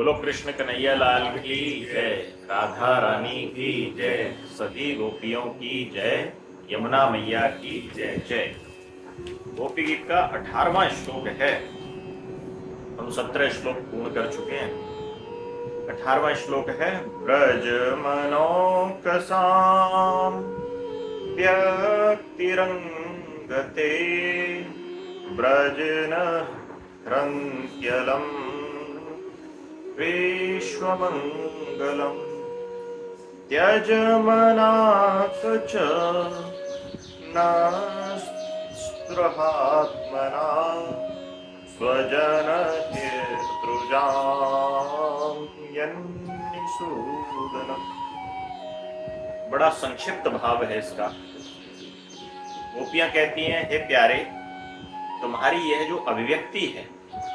बोलो कृष्ण कन्हैया लाल की जय, राधा रानी की जय, सभी गोपियों की जय, यमुना मैया की जय जय। गोपी गीत का 18वां श्लोक है। हम 17 श्लोक पूर्ण कर चुके हैं। 18वां श्लोक है। ब्रज मनोकसाम व्यक्तिरंगते ब्रजन रंत्यलम विश्वमंगलम त्यजमनाक च नस्पृहात्मना स्वजन यन्निसूदनम्। बड़ा संक्षिप्त भाव है इसका। गोपियां कहती हैं, हे प्यारे, तुम्हारी यह जो अभिव्यक्ति है,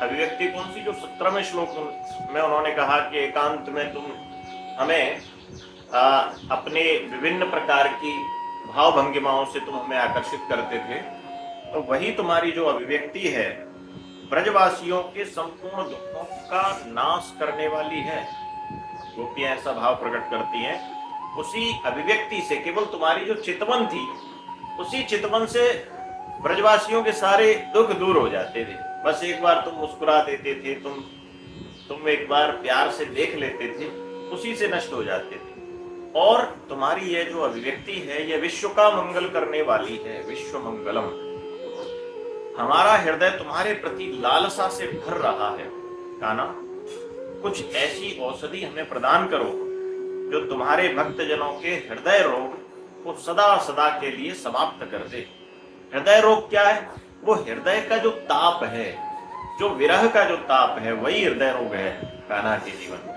अभिव्यक्ति कौन सी, जो 17वें श्लोक में उन्होंने कहा कि एकांत में तुम हमें अपने विभिन्न प्रकार की भाव भंगिमाओं से तुम हमें आकर्षित करते थे, तो वही तुम्हारी जो अभिव्यक्ति है ब्रजवासियों के संपूर्ण दुखों का नाश करने वाली है। गोपियां ऐसा भाव प्रकट करती हैं। उसी अभिव्यक्ति से, केवल तुम्हारी जो चितवन थी, उसी चितवन से ब्रजवासियों के सारे दुख दूर हो जाते थे। बस एक बार तुम मुस्कुरा देते थे, तुम एक बार प्यार से देख लेते थे, उसी से नष्ट हो जाते थे। और तुम्हारी यह जो अभिव्यक्ति है, यह विश्व का मंगल करने वाली है। विश्व मंगलम। हमारा हृदय तुम्हारे प्रति लालसा से भर रहा है। कान्हा, कुछ ऐसी औषधि हमें प्रदान करो जो तुम्हारे भक्तजनों के हृदय रोग को सदा सदा के लिए समाप्त कर दे। हृदय रोग क्या है? वो हृदय का जो ताप है, जो विरह का जो ताप है, वही हृदय रोग है कान्हा के जीवन में।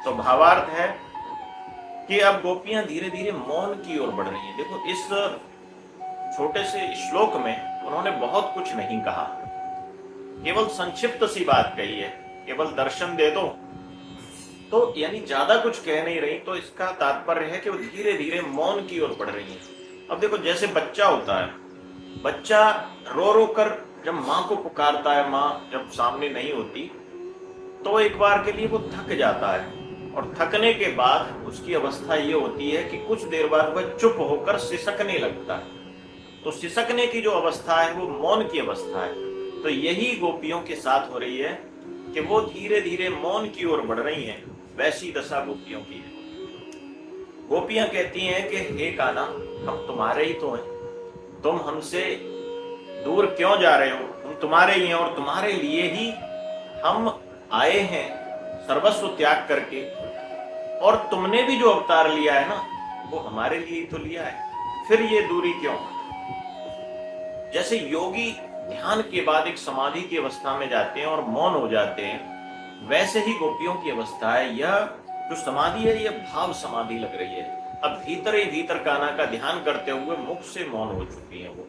तो भावार्थ है कि अब गोपियां धीरे धीरे मौन की ओर बढ़ रही हैं। देखो, इस छोटे से श्लोक में उन्होंने बहुत कुछ नहीं कहा, केवल संक्षिप्त सी बात कही है। केवल दर्शन दे दो, तो यानी ज्यादा कुछ कह नहीं रही। तो इसका तात्पर्य है कि वो धीरे धीरे मौन की ओर बढ़ रही है। अब देखो, जैसे बच्चा होता है, बच्चा रो रो कर जब माँ को पुकारता है, माँ जब सामने नहीं होती, तो एक बार के लिए वो थक जाता है। और थकने के बाद उसकी अवस्था ये होती है कि कुछ देर बाद वह चुप होकर सिसकने लगता है। तो सिसकने की जो अवस्था है वो मौन की अवस्था है। तो यही गोपियों के साथ हो रही है कि वो धीरे धीरे मौन की ओर बढ़ रही हैं। वैसी दशा गोपियों की है। गोपियां कहती हैं कि हे कान्हा, हम तुम्हारे ही तो हैं, तुम हमसे दूर क्यों जा रहे हो? हम तुम्हारे ही हैं और तुम्हारे लिए ही हम आए हैं, सर्वस्व त्याग करके। और तुमने भी जो अवतार लिया है ना, वो हमारे लिए ही तो लिया है, फिर ये दूरी क्यों? जैसे योगी ध्यान के बाद एक समाधि की अवस्था में जाते हैं और मौन हो जाते हैं, वैसे ही गोपियों की अवस्था है। यह जो समाधि है, यह भाव समाधि लग रही है। अब भीतर ही भीतर कान्हा का ध्यान करते हुए मुख से मौन हो चुकी है वो।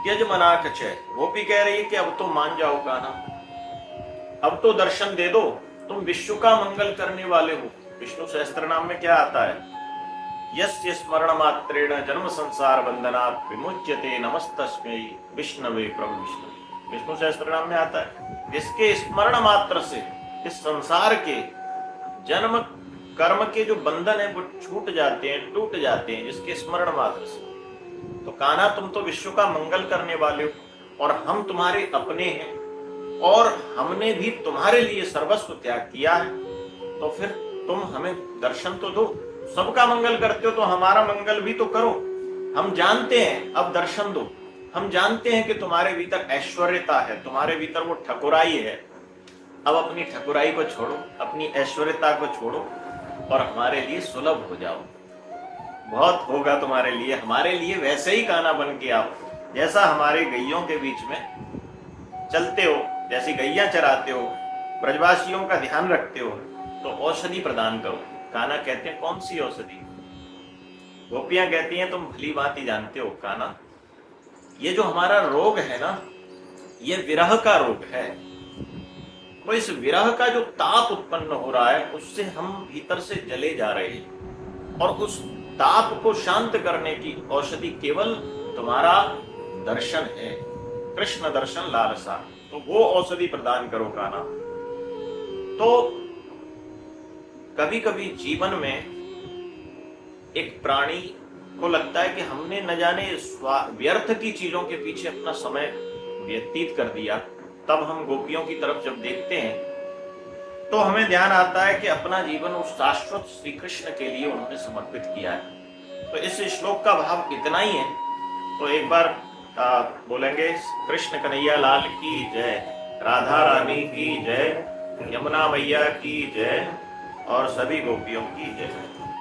त्यज मनाक च, गोपी कह रही है कि अब तो मान जाओ कान्हा, अब तो दर्शन दे दो, तुम विश्व का मंगल करने वाले हो। विष्णु सहस्त्र नाम में क्या आता है? यस्य स्मरण मात्रेण जन्म संसार बंधनात् विमुच्यते नमस्तस्मै विष्णवे प्रभु विष्णु। विष्णु सहस्त्र नाम में आता है, जिसके स्मरण मात्र से इस संसार के जन्म कर्म के जो बंधन है वो छूट जाते हैं, टूट जाते हैं, जिसके स्मरण मात्र से। तो कान्हा, तुम तो विश्व का मंगल करने वाले हो और हम तुम्हारे अपने हैं, और हमने भी तुम्हारे लिए सर्वस्व त्याग किया है। तो फिर तुम हमें दर्शन तो दो। सबका मंगल करते हो तो हमारा मंगल भी तो करो। हम जानते हैं, अब दर्शन दो। हम जानते हैं कि तुम्हारे भीतर ऐश्वर्यता है, तुम्हारे भीतर वो ठकुराई है। अब अपनी ठकुराई को छोड़ो, अपनी ऐश्वर्यता को छोड़ो और हमारे लिए सुलभ हो जाओ। बहुत होगा तुम्हारे लिए, हमारे लिए वैसे ही कान्हा बन के आओ, जैसा हमारे गैयों के बीच में चलते हो, जैसी गैया चराते हो, ब्रजवासियों का ध्यान रखते हो। तो औषधि प्रदान करो। कान्हा कहते हैं, कौन सी औषधि? गोपियां कहती हैं, तुम भली भांति जानते हो कान्हा, ये जो हमारा रोग है ना, ये विरह का रोग है। तो इस विरह का जो ताप उत्पन्न हो रहा है, उससे हम भीतर से जले जा रहे हैं। और उस ताप को शांत करने की औषधि केवल तुम्हारा दर्शन है, कृष्ण दर्शन लालसा। तो वो औषधि प्रदान करो कान्हा। तो तो कभी कभी जीवन में एक प्राणी को लगता है कि हमने न जाने व्यर्थ की चीजों के पीछे अपना समय व्यतीत कर दिया। तब हम गोपियों की तरफ जब देखते हैं तो हमें ध्यान आता है कि अपना जीवन उस शाश्वत श्री कृष्ण के लिए उन्होंने समर्पित किया है। तो इस श्लोक का भाव इतना ही है। तो एक बार बोलेंगे, कृष्ण कन्हैया लाल की जय, राधा रानी की जय, यमुना मैया की जय और सभी गोपियों की जय।